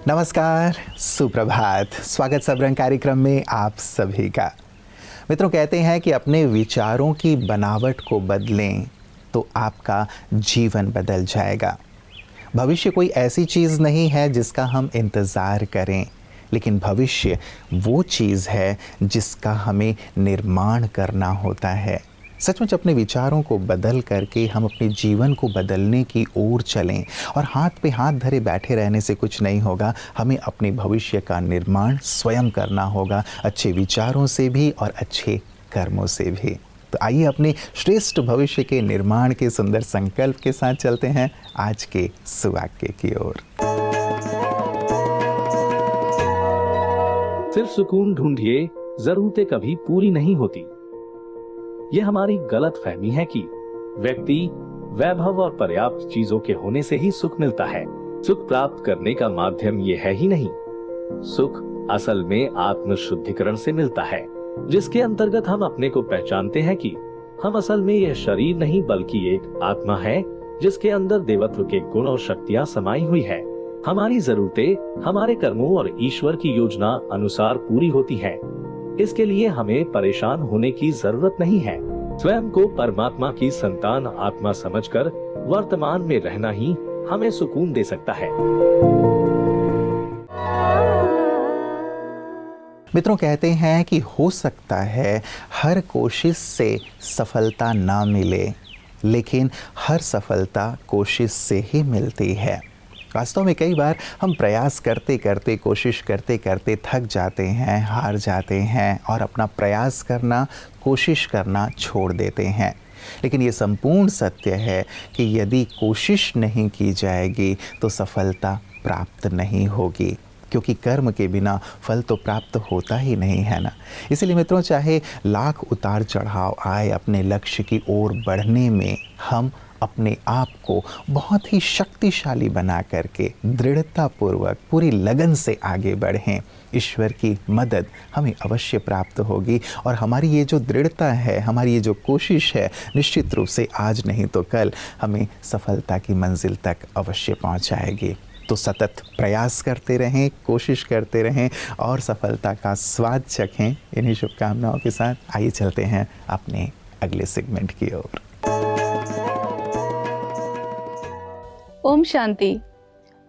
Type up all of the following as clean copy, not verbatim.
नमस्कार, सुप्रभात, स्वागत सबरंग कार्यक्रम में आप सभी का। मित्रों, कहते हैं कि अपने विचारों की बनावट को बदलें तो आपका जीवन बदल जाएगा। भविष्य कोई ऐसी चीज़ नहीं है जिसका हम इंतज़ार करें, लेकिन भविष्य वो चीज़ है जिसका हमें निर्माण करना होता है। सचमुच अपने विचारों को बदल करके हम अपने जीवन को बदलने की ओर चलें और हाथ पे हाथ धरे बैठे रहने से कुछ नहीं होगा। हमें अपने भविष्य का निर्माण स्वयं करना होगा, अच्छे विचारों से भी और अच्छे कर्मों से भी। तो आइए अपने श्रेष्ठ भविष्य के निर्माण के सुंदर संकल्प के साथ चलते हैं आज के सुवाक्य की ओर। सिर्फ सुकून ढूंढिए, जरूरतें कभी पूरी नहीं होती। यह हमारी गलत फहमी है कि व्यक्ति वैभव और पर्याप्त चीजों के होने से ही सुख मिलता है। सुख प्राप्त करने का माध्यम ये है ही नहीं। सुख असल में आत्म शुद्धिकरण से मिलता है, जिसके अंतर्गत हम अपने को पहचानते हैं कि हम असल में यह शरीर नहीं बल्कि एक आत्मा है जिसके अंदर देवत्व के गुण और शक्तियां समाई हुई है। हमारी जरूरतें हमारे कर्मों और ईश्वर की योजना अनुसार पूरी होती हैं। इसके लिए हमें परेशान होने की जरूरत नहीं है। स्वयं को परमात्मा की संतान आत्मा समझकर वर्तमान में रहना ही हमें सुकून दे सकता है। मित्रों, कहते हैं कि हो सकता है हर कोशिश से सफलता ना मिले, लेकिन हर सफलता कोशिश से ही मिलती है। वास्तव में कई बार हम प्रयास करते करते, कोशिश करते करते थक जाते हैं, हार जाते हैं और अपना प्रयास करना, कोशिश करना छोड़ देते हैं। लेकिन ये संपूर्ण सत्य है कि यदि कोशिश नहीं की जाएगी तो सफलता प्राप्त नहीं होगी, क्योंकि कर्म के बिना फल तो प्राप्त होता ही नहीं है ना। इसलिए मित्रों, चाहे लाख उतार चढ़ाव आए, अपने लक्ष्य की ओर बढ़ने में हम अपने आप को बहुत ही शक्तिशाली बना करके दृढ़तापूर्वक पूरी लगन से आगे बढ़ें। ईश्वर की मदद हमें अवश्य प्राप्त होगी और हमारी ये जो दृढ़ता है, हमारी ये जो कोशिश है, निश्चित रूप से आज नहीं तो कल हमें सफलता की मंजिल तक अवश्य पहुंचाएगी। तो सतत प्रयास करते रहें, कोशिश करते रहें और सफलता का स्वाद चखें। इन्हीं शुभकामनाओं के साथ आइए चलते हैं अपने अगले सेगमेंट की ओर। ओम शांति।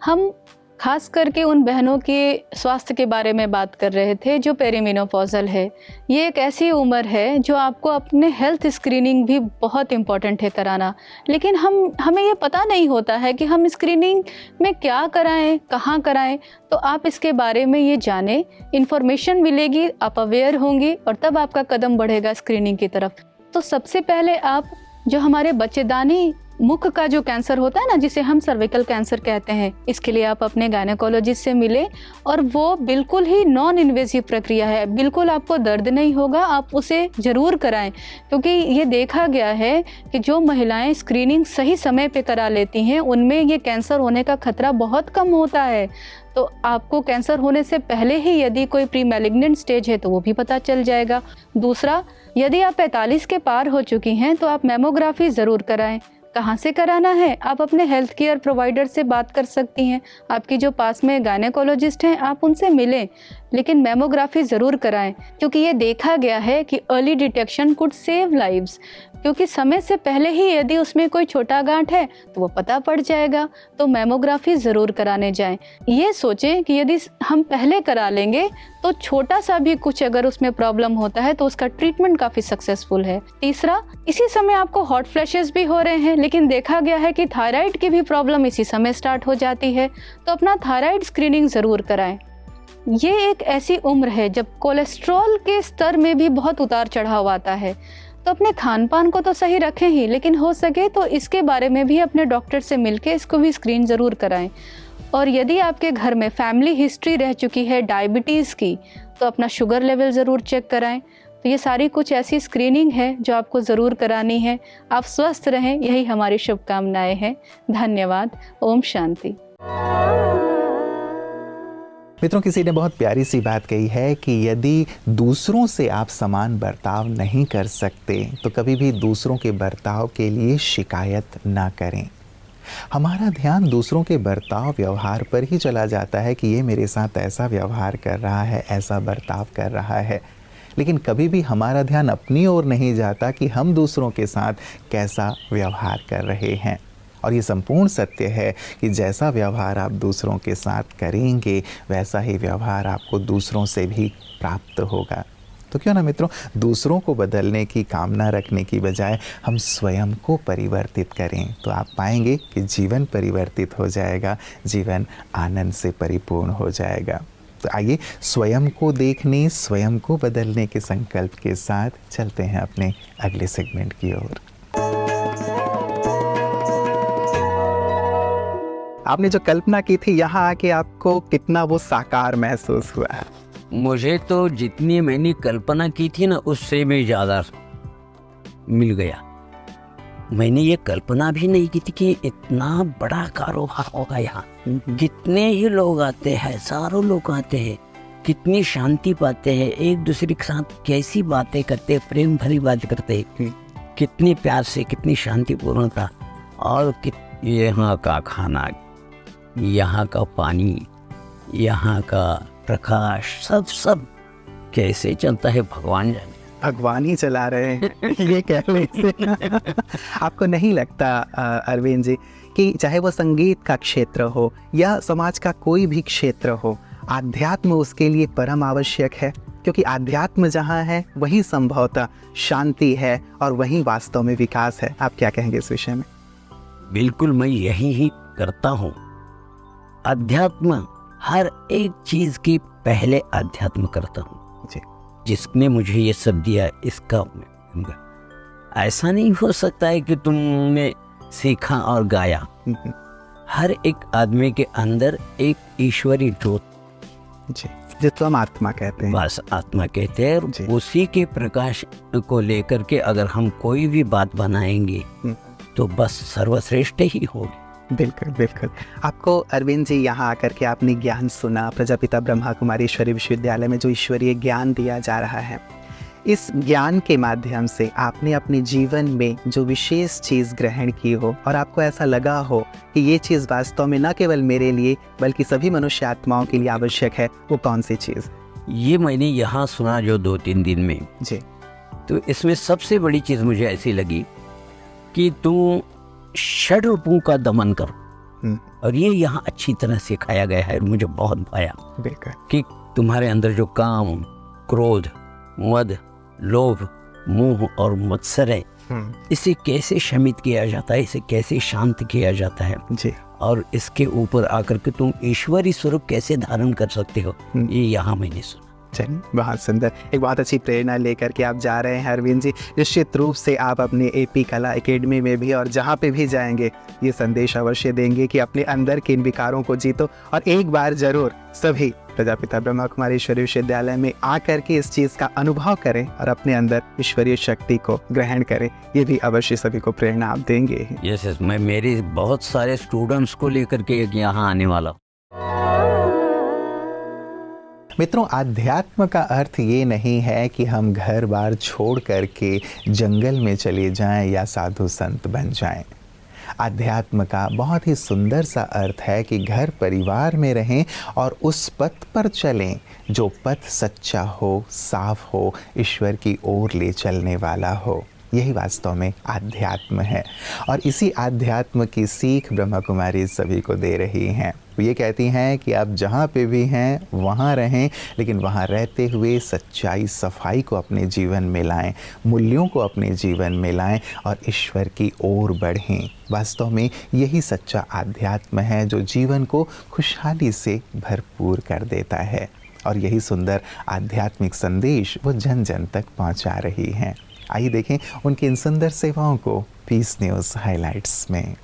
हम खास करके उन बहनों के स्वास्थ्य के बारे में बात कर रहे थे जो पेरीमेनोपॉजल है। ये एक ऐसी उम्र है जो आपको अपने हेल्थ स्क्रीनिंग भी बहुत इम्पॉर्टेंट है कराना, लेकिन हमें ये पता नहीं होता है कि हम स्क्रीनिंग में क्या कराएं, कहाँ कराएं। तो आप इसके बारे में ये जानें, इन्फॉर्मेशन मिलेगी, आप अवेयर होंगी और तब आपका कदम बढ़ेगा स्क्रीनिंग की तरफ। तो सबसे पहले आप जो हमारे बच्चेदानी मुख का जो कैंसर होता है ना, जिसे हम सर्विकल कैंसर कहते हैं, इसके लिए आप अपने गायनेकोलॉजिस्ट से मिलें और वो बिल्कुल ही नॉन इन्वेसिव प्रक्रिया है, बिल्कुल आपको दर्द नहीं होगा, आप उसे ज़रूर कराएं। क्योंकि ये देखा गया है कि जो महिलाएं स्क्रीनिंग सही समय पे करा लेती हैं उनमें ये कैंसर होने का खतरा बहुत कम होता है। तो आपको कैंसर होने से पहले ही यदि कोई प्री मैलिग्नेंट स्टेज है तो वो भी पता चल जाएगा। दूसरा, यदि आप 45 के पार हो चुकी हैं तो आप मैमोग्राफी ज़रूर कराएं। कहाँ से कराना है? आप अपने हेल्थ केयर प्रोवाइडर से बात कर सकती हैं। आपकी जो पास में गायनेकोलॉजिस्ट हैं आप उनसे मिलें, लेकिन मैमोग्राफी ज़रूर कराएं, क्योंकि ये देखा गया है कि early detection could save lives. क्योंकि समय से पहले ही यदि उसमें कोई छोटा गांठ है तो वो पता पड़ जाएगा। तो मैमोग्राफी ज़रूर कराने जाएं। ये सोचें कि यदि हम पहले करा लेंगे तो छोटा सा भी कुछ अगर उसमें प्रॉब्लम होता है तो उसका ट्रीटमेंट काफ़ी सक्सेसफुल है। तीसरा, इसी समय आपको हॉट फ्लैशेस भी हो रहे हैं, लेकिन देखा गया है कि थायराइड की भी प्रॉब्लम इसी समय स्टार्ट हो जाती है। तो अपना थायराइड स्क्रीनिंग ज़रूर कराएं। ये एक ऐसी उम्र है जब कोलेस्ट्रॉल के स्तर में भी बहुत उतार चढ़ाव आता है। तो अपने खान पान को तो सही रखें ही, लेकिन हो सके तो इसके बारे में भी अपने डॉक्टर से मिलके इसको भी स्क्रीन ज़रूर कराएं। और यदि आपके घर में फैमिली हिस्ट्री रह चुकी है डायबिटीज़ की तो अपना शुगर लेवल ज़रूर चेक कराएं। तो ये सारी कुछ ऐसी स्क्रीनिंग है जो आपको ज़रूर करानी है। आप स्वस्थ रहें, यही हमारी शुभकामनाएं हैं। धन्यवाद। ओम शांति। मित्रों, किसी ने बहुत प्यारी सी बात कही है कि यदि दूसरों से आप समान बर्ताव नहीं कर सकते तो कभी भी दूसरों के बर्ताव के लिए शिकायत ना करें। हमारा ध्यान दूसरों के बर्ताव व्यवहार पर ही चला जाता है कि ये मेरे साथ ऐसा व्यवहार कर रहा है, ऐसा बर्ताव कर रहा है, लेकिन कभी भी हमारा ध्यान अपनी ओर नहीं जाता कि हम दूसरों के साथ कैसा व्यवहार कर रहे हैं। और ये संपूर्ण सत्य है कि जैसा व्यवहार आप दूसरों के साथ करेंगे वैसा ही व्यवहार आपको दूसरों से भी प्राप्त होगा। तो क्यों ना मित्रों, दूसरों को बदलने की कामना रखने की बजाय हम स्वयं को परिवर्तित करें, तो आप पाएंगे कि जीवन परिवर्तित हो जाएगा, जीवन आनंद से परिपूर्ण हो जाएगा। तो आइए स्वयं को देखने, स्वयं को बदलने के संकल्प के साथ चलते हैं अपने अगले सेगमेंट की ओर। आपने जो कल्पना की थी, यहाँ आके आपको कितना वो साकार महसूस हुआ है? मुझे तो जितनी मैंने कल्पना की थी ना, उससे भी ज़्यादा मिल गया। मैंने ये कल्पना भी नहीं की थी कि इतना बड़ा कारोबार होगा यहाँ। कितने ही लोग आते हैं, सारों लोग आते हैं, कितनी शांति पाते हैं, एक दूसरे के साथ कैसी बातें करते हैं, प्रेम भरी बात करते हैं, कितनी प्यार से, कितनी शांतिपूर्णता। और यहाँ का खाना, यहाँ का पानी, यहाँ का प्रकाश, सब कैसे चलता है भगवान जाने। भगवान ही चला रहे हैं ये कह लें। आपको नहीं लगता अरविंद जी कि चाहे वो संगीत का क्षेत्र हो या समाज का कोई भी क्षेत्र हो, आध्यात्म उसके लिए परम आवश्यक है? क्योंकि आध्यात्म जहाँ है वही संभवतः शांति है और वही वास्तव में विकास है। आप क्या कहेंगे इस विषय में? बिल्कुल, मैं यही ही करता हूँ। अध्यात्म, हर एक चीज की पहले अध्यात्म करता हूँ जी। जिसने मुझे ये सब दिया, इसका ऐसा नहीं हो सकता है कि तुमने सीखा और गाया। हर एक आदमी के अंदर एक ईश्वरी ज्योत जी, जिसको हम आत्मा कहते हैं, बस आत्मा कहते हैं। जी। उसी के प्रकाश को लेकर के अगर हम कोई भी बात बनाएंगे तो बस सर्वश्रेष्ठ ही होगी। बिल्कुल बिल्कुल। आपको अरविंद जी यहाँ आकर के आपने ज्ञान सुना, प्रजापिता ब्रह्मा कुमारी ईश्वरीय विश्वविद्यालय में जो ईश्वरीय ज्ञान दिया जा रहा है, इस ज्ञान के माध्यम से आपने अपने जीवन में जो विशेष चीज़ ग्रहण की हो और आपको ऐसा लगा हो कि ये चीज़ वास्तव में न केवल मेरे लिए बल्कि सभी मनुष्य आत्माओं के लिए आवश्यक है, वो कौन सी चीज़? ये मैंने यहाँ सुना जो 2-3 दिन में जी। तो इसमें सबसे बड़ी चीज़ मुझे ऐसी लगी कि तू षड रूपों का दमन करो। और ये यहाँ अच्छी तरह सिखाया गया है, मुझे बहुत भाया। बिल्कुल। कि तुम्हारे अंदर जो काम, क्रोध, मद, लोभ, मोह और मत्सर है, इसे कैसे शमित किया जाता है, इसे कैसे शांत किया जाता है जी। और इसके ऊपर आकर के तुम ईश्वरी स्वरूप कैसे धारण कर सकते हो, ये यहाँ मैंने सुना। चलिए, बहुत सुंदर। एक बहुत अच्छी प्रेरणा लेकर के आप जा रहे हैं अरविंद जी। निश्चित रूप से आप अपने एपी कला एकेडमी में भी और जहाँ पे भी जाएंगे ये संदेश अवश्य देंगे कि अपने अंदर के इन विकारों को जीतो और एक बार जरूर सभी प्रजापिता ब्रह्मा कुमारी ईश्वरीय विश्वविद्यालय में आकर के इस चीज़ का अनुभव करें और अपने अंदर ईश्वरीय शक्ति को ग्रहण करें। ये भी अवश्य सभी को प्रेरणा आप देंगे। यस, मैं मेरे बहुत सारे स्टूडेंट्स को लेकर के यहाँ आने वाला हूँ। मित्रों, आध्यात्म का अर्थ ये नहीं है कि हम घर बार छोड़ करके जंगल में चले जाएं या साधु संत बन जाएं। आध्यात्म का बहुत ही सुंदर सा अर्थ है कि घर परिवार में रहें और उस पथ पर चलें जो पथ सच्चा हो, साफ हो, ईश्वर की ओर ले चलने वाला हो। यही वास्तव में आध्यात्म है और इसी आध्यात्म की सीख ब्रह्मा कुमारी सभी को दे रही हैं। ये कहती हैं कि आप जहाँ पे भी हैं वहाँ रहें, लेकिन वहाँ रहते हुए सच्चाई, सफाई को अपने जीवन में लाएं, मूल्यों को अपने जीवन में लाएं और ईश्वर की ओर बढ़ें। वास्तव में यही सच्चा आध्यात्म है जो जीवन को खुशहाली से भरपूर कर देता है और यही सुंदर आध्यात्मिक संदेश वो जन जन तक पहुँचा रही हैं। आइए देखें उनकी इन सुंदर सेवाओं को पीस न्यूज़ हाइलाइट्स में।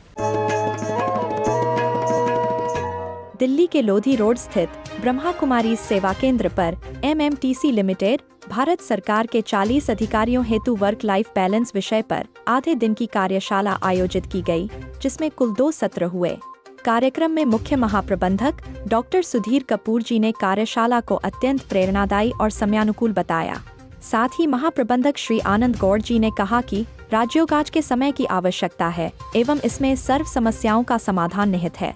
दिल्ली के लोधी रोड स्थित ब्रह्मा कुमारी सेवा केंद्र पर MMTC लिमिटेड भारत सरकार के 40 अधिकारियों हेतु वर्क लाइफ बैलेंस विषय पर आधे दिन की कार्यशाला आयोजित की गई, जिसमें कुल 2 सत्र हुए। कार्यक्रम में मुख्य महाप्रबंधक डॉक्टर सुधीर कपूर जी ने कार्यशाला को अत्यंत प्रेरणादायी और समयानुकूल बताया। साथ ही महाप्रबंधक श्री आनंद गौड़ जी ने कहा कि राजयोगाज के समय की आवश्यकता है एवं इसमें सर्व समस्याओं का समाधान निहित है।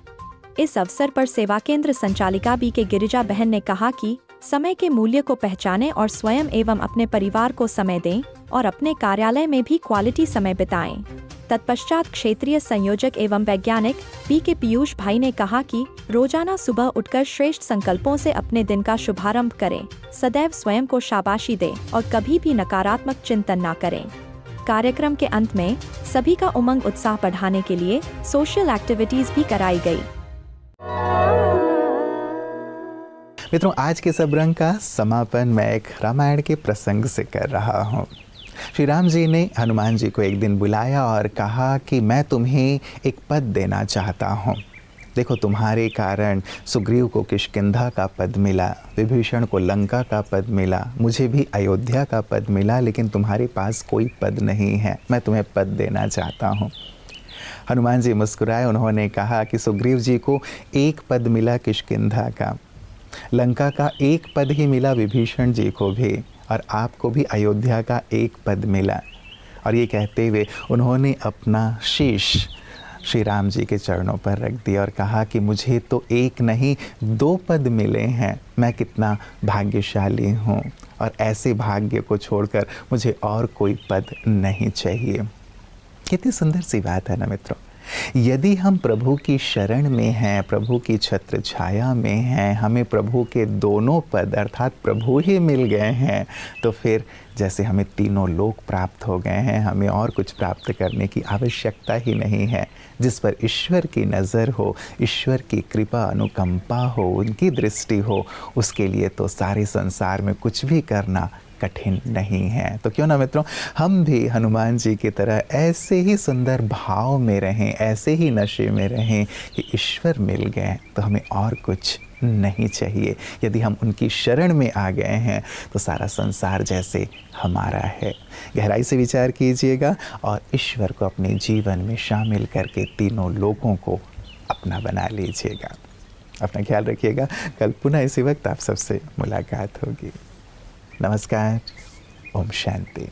इस अवसर पर सेवा केंद्र संचालिका बी के गिरिजा बहन ने कहा कि समय के मूल्य को पहचानें और स्वयं एवं अपने परिवार को समय दें और अपने कार्यालय में भी क्वालिटी समय बिताएं। तत्पश्चात क्षेत्रीय संयोजक एवं वैज्ञानिक बी के पीयूष भाई ने कहा कि रोजाना सुबह उठकर श्रेष्ठ संकल्पों से अपने दिन का शुभारंभ करें, सदैव स्वयं को शाबाशी दें और कभी भी नकारात्मक चिंतन न करें। कार्यक्रम के अंत में सभी का उमंग उत्साह बढ़ाने के लिए सोशल एक्टिविटीज भी कराई गई। मित्रों, आज के सब रंग का समापन मैं एक रामायण के प्रसंग से कर रहा हूँ। श्री राम जी ने हनुमान जी को एक दिन बुलाया और कहा कि मैं तुम्हें एक पद देना चाहता हूँ। देखो, तुम्हारे कारण सुग्रीव को किष्किंधा का पद मिला, विभीषण को लंका का पद मिला, मुझे भी अयोध्या का पद मिला, लेकिन तुम्हारे पास कोई पद नहीं है। मैं तुम्हें पद देना चाहता हूँ। हनुमान जी मुस्कुराए। उन्होंने कहा कि सुग्रीव जी को एक पद मिला किष्किंधा का, लंका का एक पद ही मिला विभीषण जी को भी, और आपको भी अयोध्या का एक पद मिला। और ये कहते हुए उन्होंने अपना शीश श्री राम जी के चरणों पर रख दिया और कहा कि मुझे तो एक नहीं 2 पद मिले हैं, मैं कितना भाग्यशाली हूँ, और ऐसे भाग्य को छोड़कर मुझे और कोई पद नहीं चाहिए। कितनी सुंदर सी बात है ना मित्रों। यदि हम प्रभु की शरण में हैं, प्रभु की छत्र छाया में हैं, हमें प्रभु के दोनों पद अर्थात प्रभु ही मिल गए हैं, तो फिर जैसे हमें तीनों लोक प्राप्त हो गए हैं, हमें और कुछ प्राप्त करने की आवश्यकता ही नहीं है। जिस पर ईश्वर की नज़र हो, ईश्वर की कृपा अनुकंपा हो, उनकी दृष्टि हो, उसके लिए तो सारे संसार में कुछ भी करना कठिन नहीं है। तो क्यों ना मित्रों, हम भी हनुमान जी की तरह ऐसे ही सुंदर भाव में रहें, ऐसे ही नशे में रहें कि ईश्वर मिल गए तो हमें और कुछ नहीं चाहिए। यदि हम उनकी शरण में आ गए हैं तो सारा संसार जैसे हमारा है। गहराई से विचार कीजिएगा और ईश्वर को अपने जीवन में शामिल करके तीनों लोगों को अपना बना लीजिएगा। अपना ख्याल रखिएगा। कल पुनः इसी वक्त आप सबसे मुलाकात होगी। नमस्कार। ओम शांति।